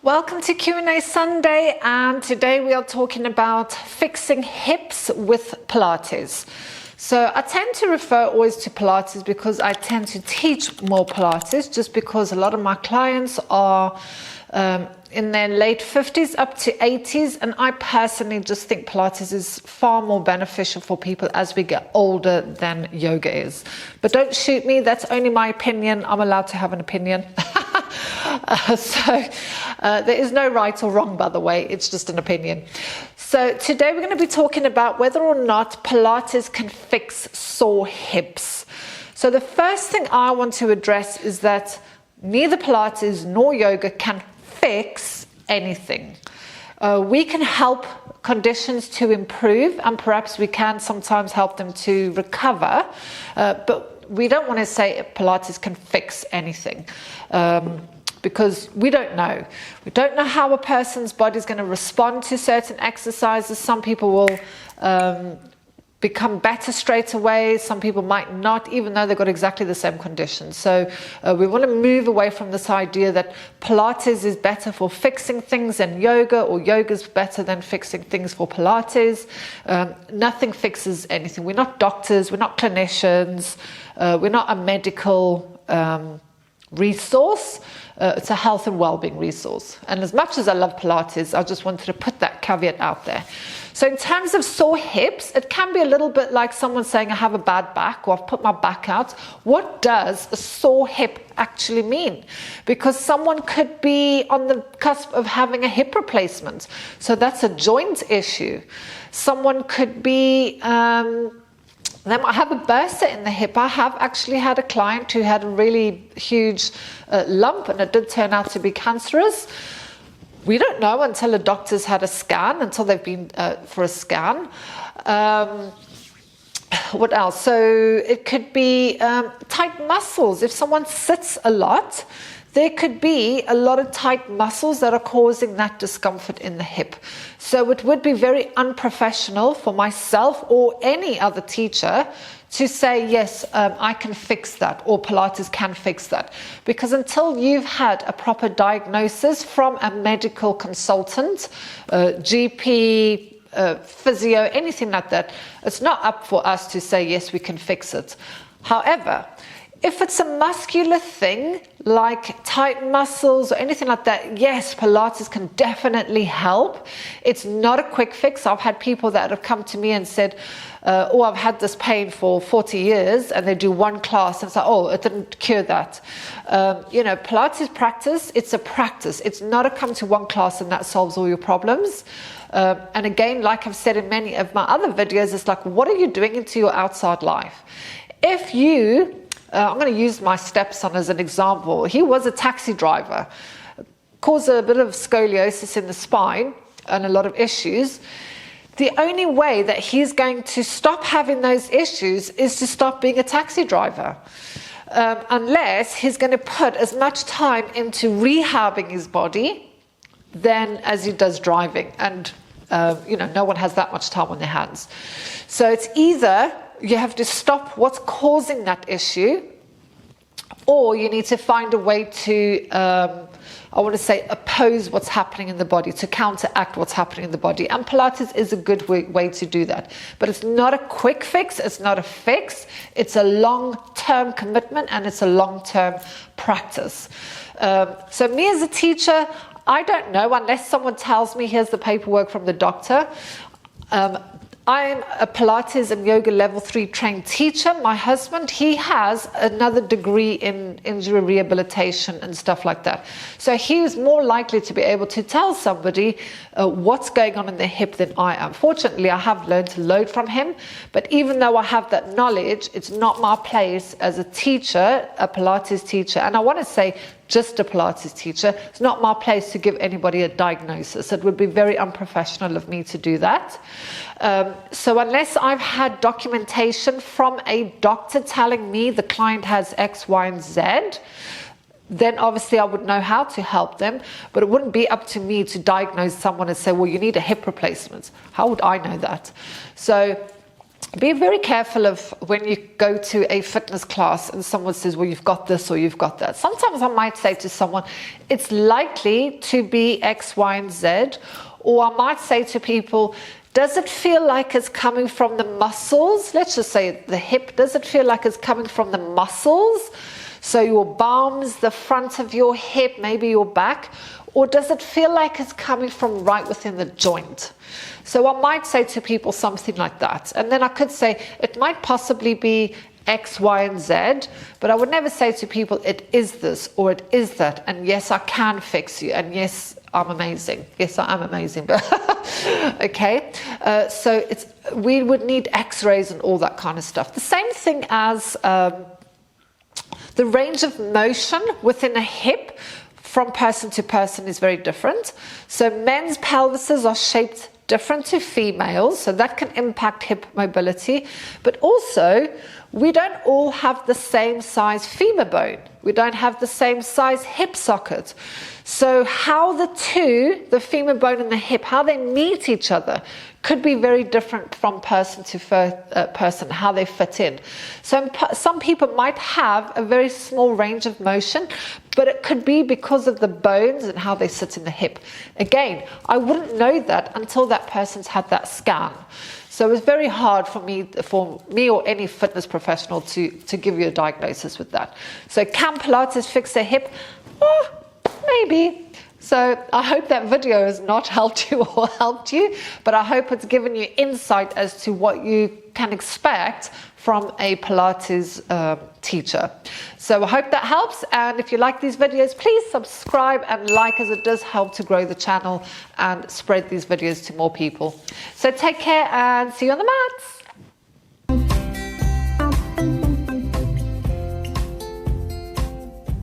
Welcome to Q&A Sunday, and today we are talking about fixing hips with Pilates. So I tend to refer always to Pilates because I tend to teach more Pilates, just because a lot of my clients are in their late 50s up to 80s, and I personally just think Pilates is far more beneficial for people as we get older than yoga is. But don't shoot me, that's only my opinion. I'm allowed to have an opinion. There is no right or wrong, by the way, it's just an opinion. So today we're going to be talking about whether or not Pilates can fix sore hips. So the first thing I want to address is that neither Pilates nor yoga can fix anything. We can help conditions to improve, and perhaps we can sometimes help them to recover, but we don't want to say Pilates can fix anything. Because we don't know. We don't know how a person's body is going to respond to certain exercises. Some people will become better straight away. Some people might not, even though they've got exactly the same conditions. So we want to move away from this idea that Pilates is better for fixing things than yoga, or yoga is better than fixing things for Pilates. Nothing fixes anything. We're not doctors, we're not clinicians, we're not a medical resource. It's a health and well-being resource. And as much as I love Pilates, I just wanted to put that caveat out there. So in terms of sore hips, it can be a little bit like someone saying, I have a bad back, or I've put my back out. What does a sore hip actually mean? Because someone could be on the cusp of having a hip replacement. So that's a joint issue. Someone could be they might have a bursa in the hip. I have actually had a client who had a really huge lump, and it did turn out to be cancerous. We don't know until a doctor's had a scan, until they've been for a scan. What else? So it could be tight muscles. If someone sits a lot, there could be a lot of tight muscles that are causing that discomfort in the hip. So it would be very unprofessional for myself or any other teacher to say, yes, I can fix that, or Pilates can fix that. Because until you've had a proper diagnosis from a medical consultant, GP, physio, anything like that, it's not up for us to say, yes, we can fix it. However, if it's a muscular thing, like tight muscles or anything like that, yes, Pilates can definitely help. It's not a quick fix. I've had people that have come to me and said, oh, I've had this pain for 40 years, and they do one class and say, oh, it didn't cure that. Pilates practice, it's a practice. It's not a come to one class and that solves all your problems. And again, like I've said in many of my other videos, it's like, what are you doing into your outside life? If you I'm going to use my stepson as an example. He was a taxi driver, caused a bit of scoliosis in the spine and a lot of issues. The only way that he's going to stop having those issues is to stop being a taxi driver, unless he's going to put as much time into rehabbing his body than as he does driving. And no one has that much time on their hands. So it's either you have to stop what's causing that issue, or you need to find a way to, oppose what's happening in the body, to counteract what's happening in the body. And Pilates is a good way to do that. But it's not a quick fix, it's not a fix, it's a long-term commitment, and it's a long-term practice. So me as a teacher, I don't know, unless someone tells me, here's the paperwork from the doctor. I'm a Pilates and yoga level 3 trained teacher. My husband, he has another degree in injury rehabilitation and stuff like that. So he is more likely to be able to tell somebody what's going on in their hip than I am. Fortunately, I have learned to load from him, but even though I have that knowledge, it's not my place as a teacher, a Pilates teacher. And I want to say, just a Pilates teacher. It's not my place to give anybody a diagnosis. It would be very unprofessional of me to do that. So unless I've had documentation from a doctor telling me the client has X, Y, and Z, then obviously I would know how to help them, but it wouldn't be up to me to diagnose someone and say, well, you need a hip replacement. How would I know that? So be very careful of when you go to a fitness class and someone says, well, you've got this or you've got that. Sometimes I might say to someone, it's likely to be X, Y, and Z. Or I might say to people, does it feel like it's coming from the muscles? Let's just say the hip. Does it feel like it's coming from the muscles? So your bums, the front of your hip, maybe your back. Or does it feel like it's coming from right within the joint? So I might say to people something like that. And then I could say it might possibly be X, Y, and Z, but I would never say to people it is this or it is that. And yes, I can fix you. And yes, I'm amazing. Yes, I am amazing. But okay. So we would need X-rays and all that kind of stuff. The same thing as the range of motion within a hip from person to person is very different. So men's pelvises are shaped different to females, so that can impact hip mobility. But also, we don't all have the same size femur bone. We don't have the same size hip socket. So how the femur bone and the hip, how they meet each other could be very different from person to person, how they fit in. So some people might have a very small range of motion, but it could be because of the bones and how they sit in the hip. Again, I wouldn't know that until that person's had that scan. So it's very hard for me or any fitness professional to give you a diagnosis with that. So can Pilates fix a hip? Oh, maybe. So I hope that video has not helped you or helped you, but I hope it's given you insight as to what you can expect from a Pilates teacher. So I hope that helps. And if you like these videos, please subscribe and like, as it does help to grow the channel and spread these videos to more people. So take care and see you on the mats.